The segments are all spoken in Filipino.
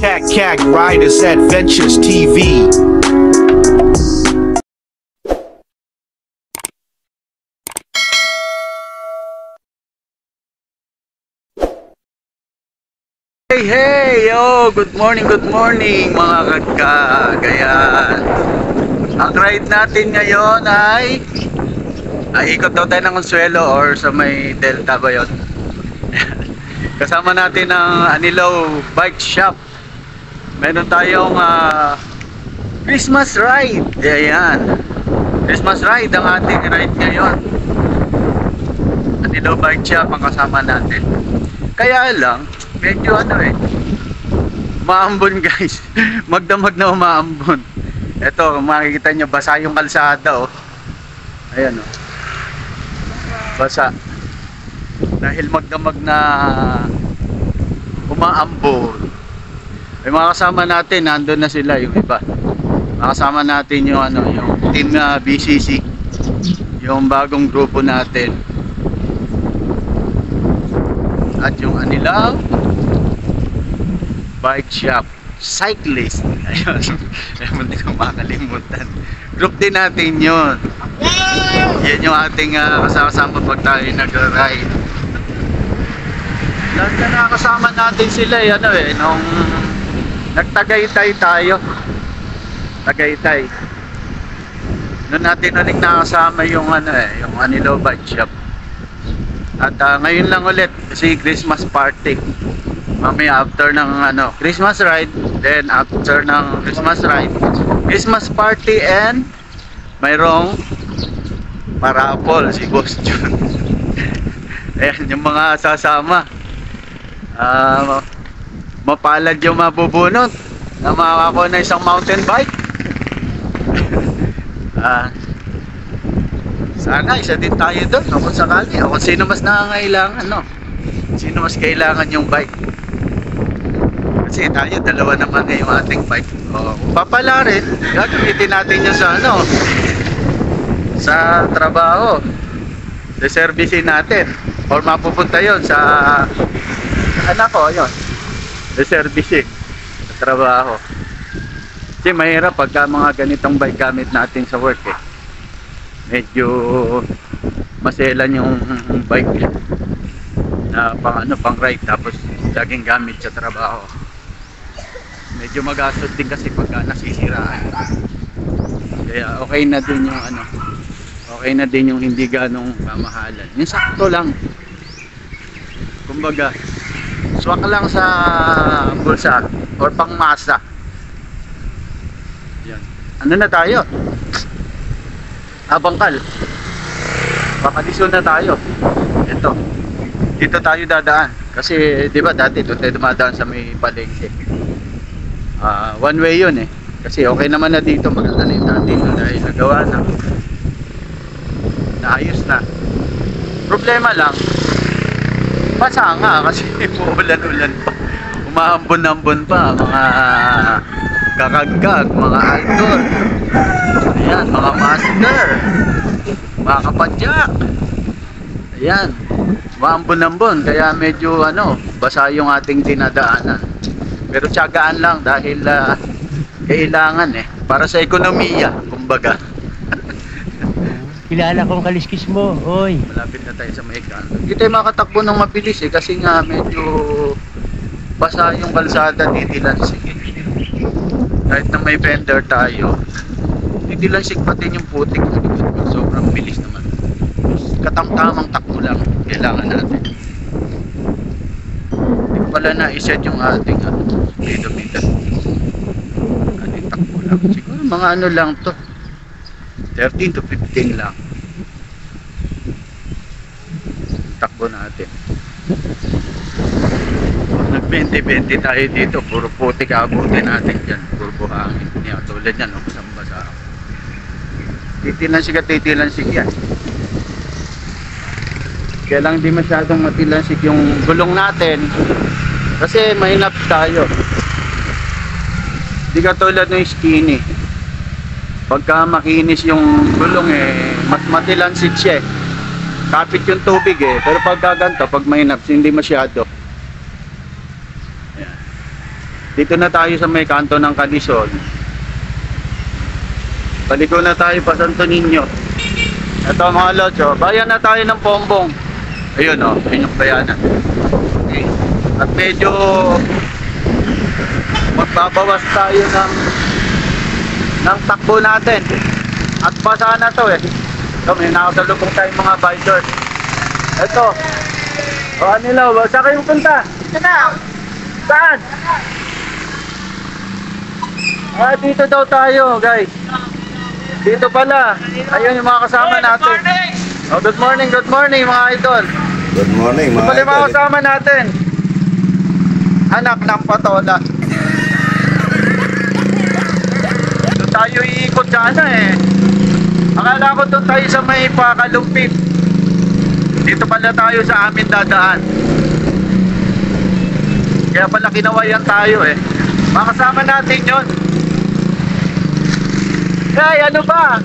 Cat Riders Adventures TV. Hey, yo! Good morning mga kagagayan. Ang ride natin ngayon ay ikot daw tayo ng Consuelo or sa may Delta ba yun? Kasama natin ang Anilaw Bike Shop. Meron tayong Christmas ride. Ayan. Christmas ride ang ating ride ngayon. Anilaw Bike Shop ang kasama natin. Kaya lang medyo maambon guys. Magdamag na umaambon. Ito, makikita nyo, basa yung kalsada Ayan basa. Dahil magdamag na umaambon. May mga kasama natin, nandun na sila yung iba. Makasama natin yung yung team na BCC. Yung bagong grupo natin. At yung Anilaw Bike Shop Cyclist. Ayun. Hindi ko makalimutan. Group din natin yun. Yan yung ating kasama pag tayo nag-ride. Lahat na nakasama natin sila nung nagtagaytay tayo. Tagaytay. Noon natin ulit nakasama yung yung Anilaw Bike Shop. At ngayon lang ulit kasi Christmas party. Mamaya after ng Christmas ride, then after ng Christmas ride, Christmas party and mayroong parapol si Boss Jun. Ayan yung mga sasama. Mapalad yung mabubunot na makakakuha na isang mountain bike. Sana isa din tayo doon kung sakali. Kung sino mas nangangailangan, sino mas kailangan yung bike. Kasi tayo dalawa naman yung ating bike. Papala rin, gagamitin natin yun sa trabaho. Reservisin natin. Or mapupunta yun sa yun. Reservisin sa trabaho. Kasi mahirap pagka mga ganitong bike gamit natin sa work medyo maselan yung bike na pang ride tapos laging gamit sa trabaho. Medyo magastos din kasi pagka nasisiraan. Kaya okay na din yung okay na din yung hindi ganong kamahalan. Yung sakto lang. Kumbaga, swak lang sa bulsa or pangmasa. Yan. Ano na tayo? Bangkal. Bakalisyon na tayo. Ito. Dito tayo dadaan. Kasi, di ba dati doon tayo dumadaan sa may palengke. One way yun Kasi okay naman na dito. Maganda na yung dito dahil nagawa na. Naayos na. Problema lang. Basa nga kasi umuulan-ulan pa. Umaambon-ambon pa. Mga kakagkag, mga altor. Ayan, mga master. Mga kapadyak. Ayan. Umaambon-ambon. Kaya medyo basa yung ating dinadaanan. Pero tiyagaan lang dahil kailangan para sa ekonomiya, kumbaga. Kilala kong kaliskis mo, oy. Malapit na tayo sa Maikan. Hindi tayo makatakbo ng mabilis kasi nga medyo basa yung kalsada, didilansig. Kahit na may fender tayo, didilansig pa din yung putik. Sobrang bilis naman. Katamtamang takbo lang kailangan natin. Hindi pala na-iset yung ating bida-bida. Ating takbo lang. Siguro mga lang to. 13 to 15 lang. Takbo natin. Nag-20-20 tayo dito. Puro putik abutin natin dyan. Puro buhangin. Tulad yan, basang-basa. Titilansig yan. Kaya lang di masyadong matilansig yung gulong natin. Kasi mahinap tayo. Di katulad ng skinny. Pagka makinis yung gulong mas matilansig siya kapit yung tubig pero pag gaganto, pag mahinap hindi masyado. Ayan. Dito na tayo sa may kanto ng Calisol. Baliko na tayo pa Santo Niño. Ito mga lods, oh. Bayan na tayo ng Pombong. Ayun, oh, yun yung bayanan. Okay. At medyo magbabawas tayo ng takbo natin. At basa na to eh. So, may nakasalubong tayong mga bikers. Ito. O, Anilaw, saan kayo punta? Saan? Ah, dito daw tayo, guys. Dito pala. Ayun yung mga kasama natin. Oh, good morning mga idol. Good morning, Ito mga pala yung mga idol. kasama natin. Anak ng patola. Doon tayo iikot sana eh. Akala ko doon tayo sa may Pakalumpit. Dito pala tayo sa amin dadaan. Kaya pala kinawayan tayo eh. Makasama natin yun. Hey, ano ba?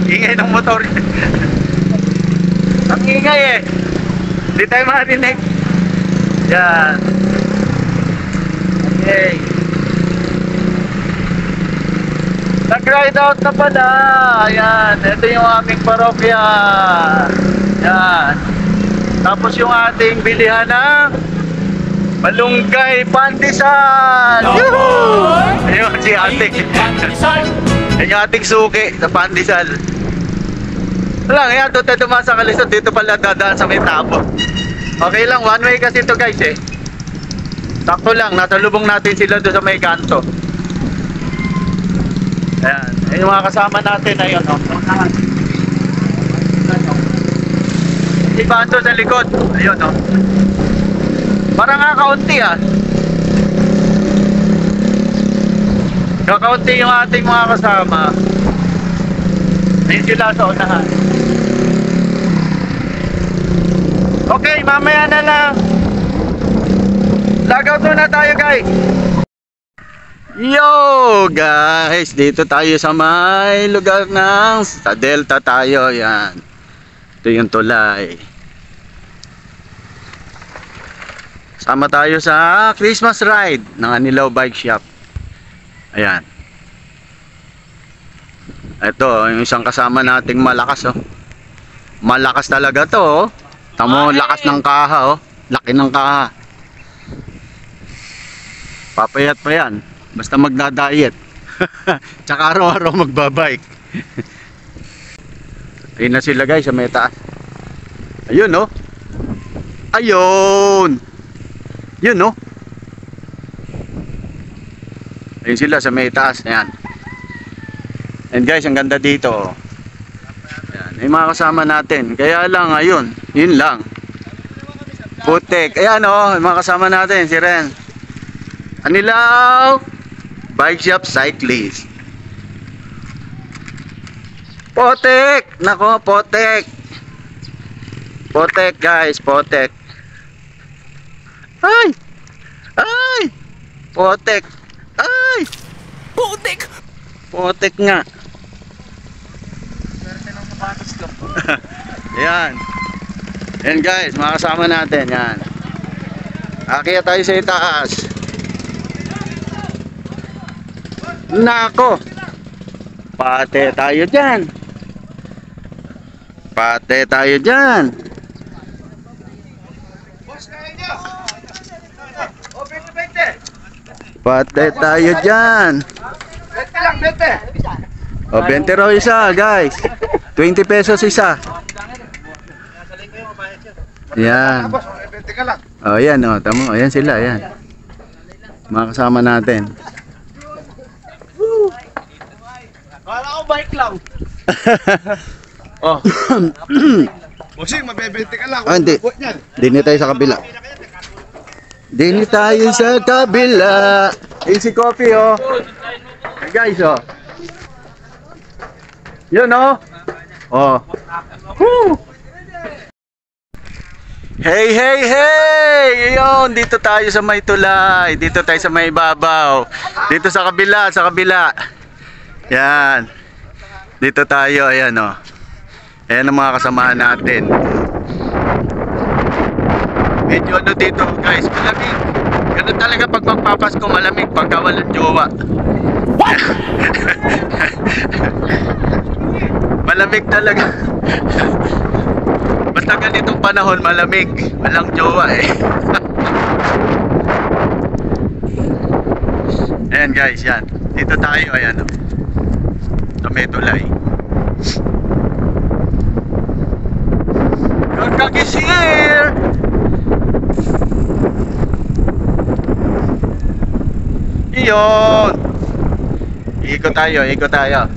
Ingay ng motor. Ang ingay eh. Hindi tayo marinig. Yan. Okay. Nag-ride out na pala. Ayan. Ito yung aming parokya. Yan. Tapos yung ating bilihan ng malunggay pandesal. Yuhuu! Ayun si ating. Ayun yung ating suki sa pandesal. Wala, yan. Doon tayo dumaan sa Calisol. Dito pala dadaan sa may tabo. Okay lang. One way kasi ito guys eh. Sakto lang. Nasa lubong natin sila doon sa may kanto. Ayan. Ayun yung mga kasama natin. Ayun o. Si Banso sa likod. Ayun o. Parang kakaunti ah. Kakaunti yung ating mga kasama. Ayun sila sa unahan. Okay, mamaya na lang. Lagaw na tayo guys. Yo guys, dito tayo sa may lugar ng sa Delta tayo. Yan. Ito yung tulay. Sama tayo sa Christmas ride ng Anilaw Bike Shop. Ayan. Ito, yung isang kasama nating malakas oh. Malakas talaga to oh. Tamo, lakas ng kaha oh. Laki ng kaha. Papayat pa yan. Basta magda-diet. Tsaka araw-araw magbabike. Ayun na sila guys sa may taas. Ayun oh. Ayun. Yun no. Ayun sila sa may taas. Ayan. And guys, ang ganda dito. Ayan. Yung mga kasama natin. Kaya lang ayun. Yun lang. Putek. Ayan oh. Yung mga kasama natin. Si Ren. Anilaw Bike Shop Cyclist. Potek. Nako, potek. Potek guys. Potek. Ay! Ay! Potek! Ay! Potek! Potek nga. Yan. Yan guys, makasama natin. Yan. Akyat tayo sa itaas. Nako! Pate tayo dyan. Pate tayo dyan. Pate tayo dyan. O, 20 raw isa, guys. 20 pesos isa. Yan. O, yan o. Tamo. Ayan sila, yan. Mga kasama natin. Kala ko bike lang. Oh. Bossing, mabebente ka lang. Ah, hindi. Dini tayo sa kabila. Dini tayo sa kabila. Easy coffee oh. Hey guys oh. Yun oh. Oh. Woo! Hey hey hey. Ayun, dito tayo sa may tulay. Dito tayo sa may babaw. Dito sa kabila, sa kabila. Yan. Dito tayo, ayan oh. Ayan ang mga kasamahan natin. Medyo ano dito guys, malamig. Ganun talaga pag magpapasko, malamig pagka walang jowa. Malamig talaga. Basta ganitong panahon, malamig. Walang jowa eh. Ayan guys, yan. Dito tayo, ayan o. Sa may tulay. Kakagisir! Iyon! Ikot tayo, ikot tayo.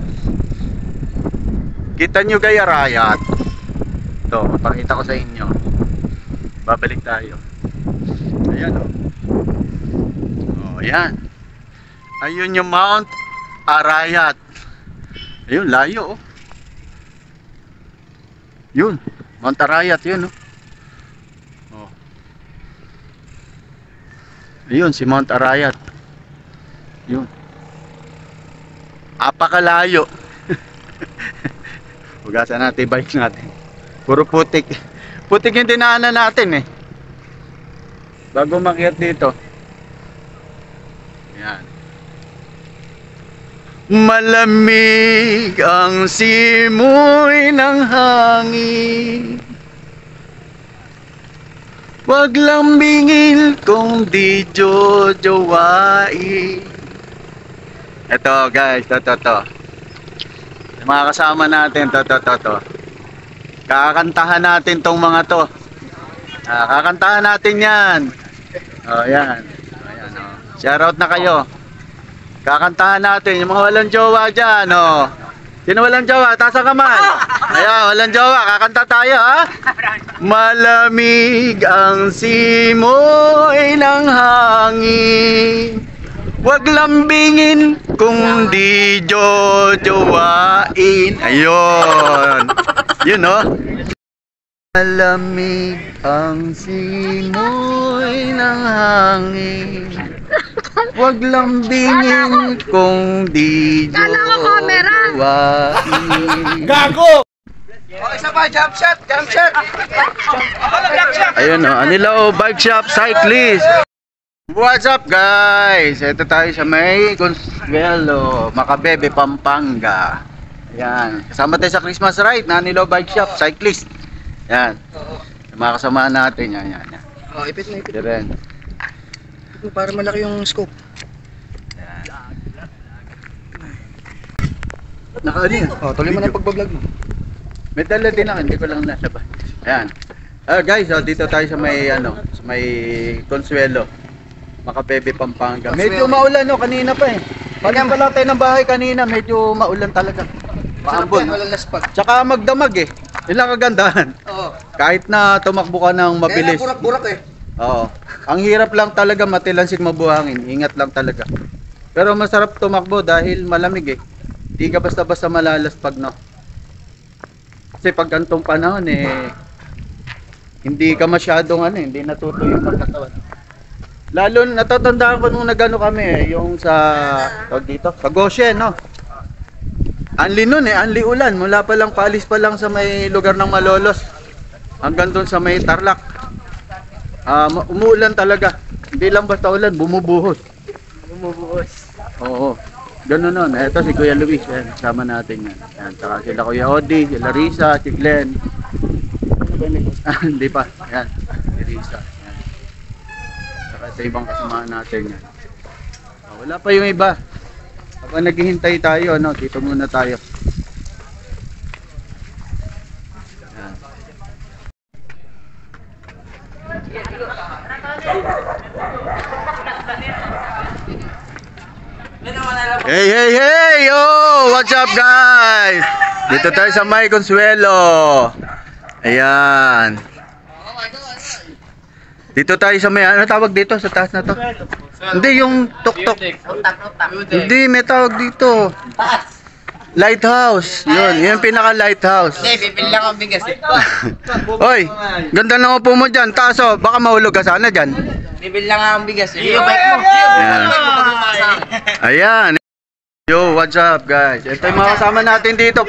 Kita nyo gaya Rayat. Ito, mapakita ko sa inyo. Babalik tayo. Ayan o. Oh, ayan. Ayun yung Mount Arayat. Ayun, layo oh. Yun, Mount Arayat yun oh. Oh. Ayun, si Mount Arayat. Yun. Apakalayo. Hugasan natin yung bike natin. Puro putik. Putik yung dinaanan natin eh. Bago makiat dito. Yan. Malamig ang simoy ng hangin. Wag lambingin kung di jojowain. Ito guys, to. Yung mga kasama natin, to. Kakantahan natin tong mga to. Kakantahan natin yan. Oh, yan. Ayan, oh. Shoutout na kayo. Kakantahan natin yung mga walang jowa dyan, oh. Sino walang jowa? Taas ang kamay. Ayan, walang jowa. Kakanta tayo, ha? Malamig ang simoy ng hangin. Wag lambingin kung di jojowain. Ayun. Yun, oh. Malamig ang simoy ng hangin. Wag lambingin kung di jojowain. Gago! Oh, isa pa, jump shot. Ayun o, Anilo Bike Shop Cyclist. What's up guys? Ito tayo sa may Consuelo, Macabebe, Pampanga. Ayan, kasama tayo sa Christmas ride na Anilo Bike Shop Cyclist. Ayan, mga kasama natin. Yan. Oh, ipit na. Diren. Para malaki yung scope. Nakaano yun? Oh, tuloy mo na yung pagbablog mo. May dala din ako, hindi ko lang nasa ba. Ayan. Guys, dito tayo sa may sa may Consuelo, Macabebe, Pampanga. Medyo maulan kanina pa eh. Pag pala tayo ng bahay kanina, medyo maulan talaga. Maambon. Walang laspag. Tsaka magdamag eh. Yun lang kagandahan. Oo. Kahit na tumakbo ka ng mabilis. Kaya burak-burak eh. Oo. Ang hirap lang talaga matilansik mabuhangin. Ingat lang talaga. Pero masarap tumakbo dahil malamig eh. Hindi ka basta-basta malalaspag, no. Kasi pag gantong panahon eh, hindi ka masyadong hindi natutuyo yung pagkatawan. Lalo natatandaan ko nung nagano kami yung sa dito, sa Goshen, no. Anli nun anli ulan, mula pa lang paalis pa lang sa may lugar ng Malolos hanggang doon sa may Tarlac. Umuulan talaga. Hindi lang basta ulan, bumubuhos. Oo. Ganun nun. Ito si Kuya Luis, yan, kasama natin yan. Yan, saka sila Kuya Odi, si Larissa, si Glenn. Hindi pa. Yan, si Larissa. Yan. Saka sa ibang kasama natin yan. Wala pa yung iba. Habang naghihintay tayo, dito muna tayo. Yan. Hey! Oh, what's up guys? Dito tayo sa may Consuelo. Ayan. Dito tayo sa may, ano tawag dito sa taas na to? Hindi, yung tuk-tuk. Hindi, may tawag dito. Lighthouse. Yun pinaka-lighthouse. Hindi, bibili lang ang bigas eh. Oy, ganda ng upo mo dyan. Taas oh, baka mahulog ka sana dyan. Bibili lang ang bigas eh. Yung bike mo. Ayan. Ayan. Yo, what's up guys? Ito yung mga kasama natin dito.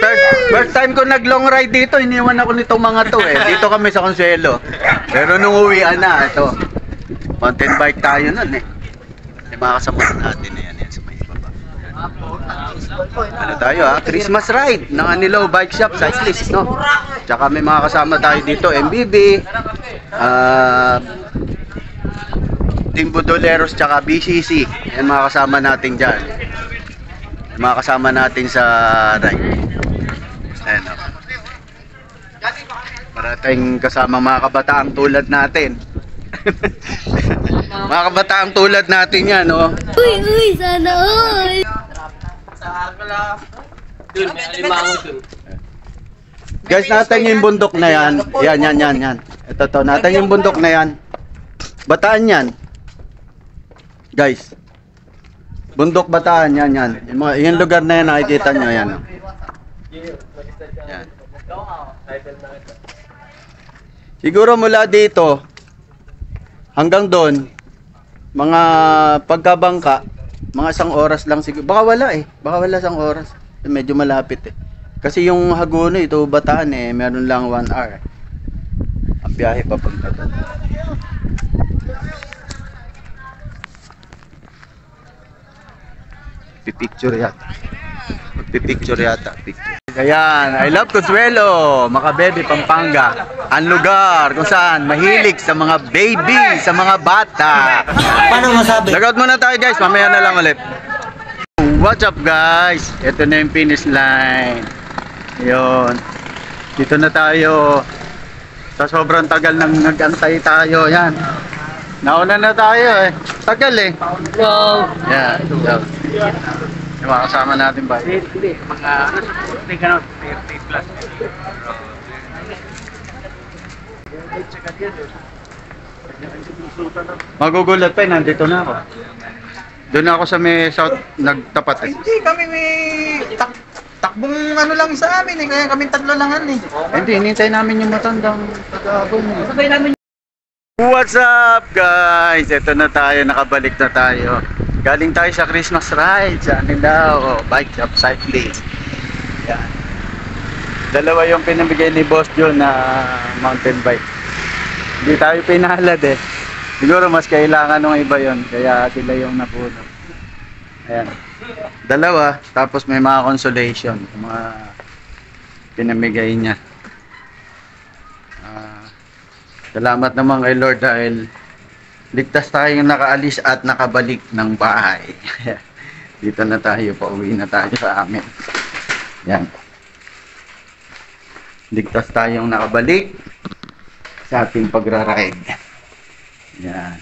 First time ko nag long ride dito. Iniwan ako nitong mga to eh. Dito kami sa Consuelo. Pero nung uwian na, ito. Mountain bike tayo nun eh. Yung mga kasama natin na yan sa may baba. Ano tayo ha? Christmas ride ng Anilo Bike Shop Cyclist, no? Tsaka may mga kasama tayo dito, MBB, Team Budoleros, tsaka BCC. Yan mga kasama natin dyan. Yung mga kasama natin sa ride. Ayan o. Para tayong kasama mga kabataang tulad natin. Mga kabataang tulad natin yan, no? Uy, sana all! Dun, may alimango dun. Guys, natin yung bundok na yan. Yan. Ito to, natin yung bundok na yan. Bataan yan. Guys. Bundok Bataan, yan. Yung lugar na yan, nakikita nyo, yan. Yan. Siguro mula dito hanggang doon, mga pagkabangka, mga 1 oras lang siguro. Baka wala 1 oras. Medyo malapit eh. Kasi yung Hagono, ito Bataan eh, meron lang 1 hour. Ang biyahe papunta doon. Pipicture yata. Ayan, I love Consuelo, Macabebe, Pampanga. Ang lugar kung saan mahilig sa mga baby, sa mga bata. Paano masabi? Lagout muna tayo guys, mamaya na lang ulit. What's up guys? Ito na yung finish line. Yun. Dito na tayo. Sa sobrang tagal nang nag-antay tayo. Yan. Nauna na tayo eh. Tagal eh. Yan. Yung mga kasama natin ba? Mga 30 plus. Magugulat pa eh, nandito na ako. Doon ako sa may south nagtapat eh. Hindi, kami may takbong ano lang sa amin eh. Kaya kami 3 langan eh. Hindi, hinintay namin yung matandang pag-aabon eh. What's up guys? Ito na tayo, nakabalik na tayo. Galing tayo sa Christmas ride sa Anilao Bike Shop Cyclist. Yan. Dalawa yung pinamigay ni Boss John na mountain bike. Hindi tayo pinalad eh. Siguro mas kailangan ng iba yon, kaya sila yung napuno. Ayan. Dalawa, tapos may mga consolation, mga pinamigay niya. Salamat naman kay Lord dahil ligtas tayong nakaalis at nakabalik ng bahay. Dito na tayo, pauwi na tayo sa amin. Yan. Ligtas tayong nakabalik sa ating pagra-ride. Yan.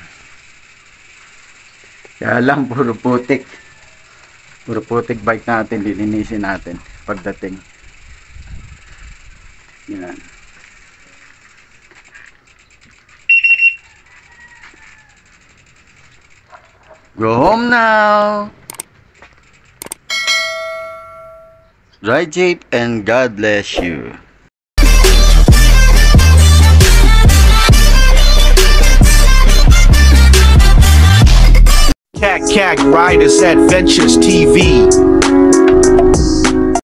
Kaya lang, puro putik. Puro putik bike natin, lilinisin natin pagdating. Yan. Go home now. Ride safe and God bless you. Riders Adventures TV.